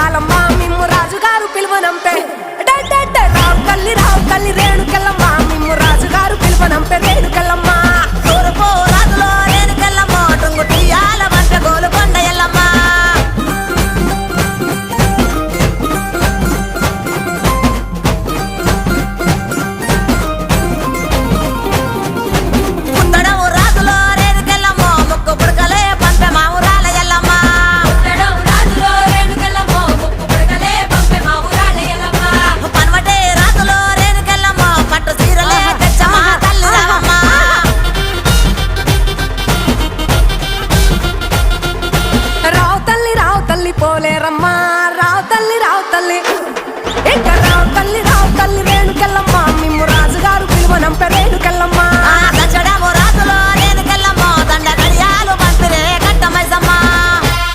ముత్యాలమ్మ మిమ్ము రాజుగారు పిలువనంపే రావు తల్లి రేణుకెళ్ళమ్మ మిమ్ము రాజుగారు పిలువనంపే రేణుకెళ్ళమ్మ తూర్పు రాజులో రేణుకెళ్ళమ్మ టుంగుటియాల వంట గోలుకొండ ఎల్లమ్మ పుత్తడము రాజులో రేణుకెళ్ళమ్మ ముక్కు పుడకలే పంపె మా ఊరాల ఎల్లమ్మ పనవటే రాజులో రేణుకెళ్ళమ్మ పట్టు చీరలే తెచ్చమ్మ తల్లి రావమ్మ రావు తల్లి పోలేరమ్మ రావు తల్లి ఇంకా రావు తల్లి రేణుకెళ్ళమ్మ మిమ్ము రాజుగారు పిలువనంపే రేణు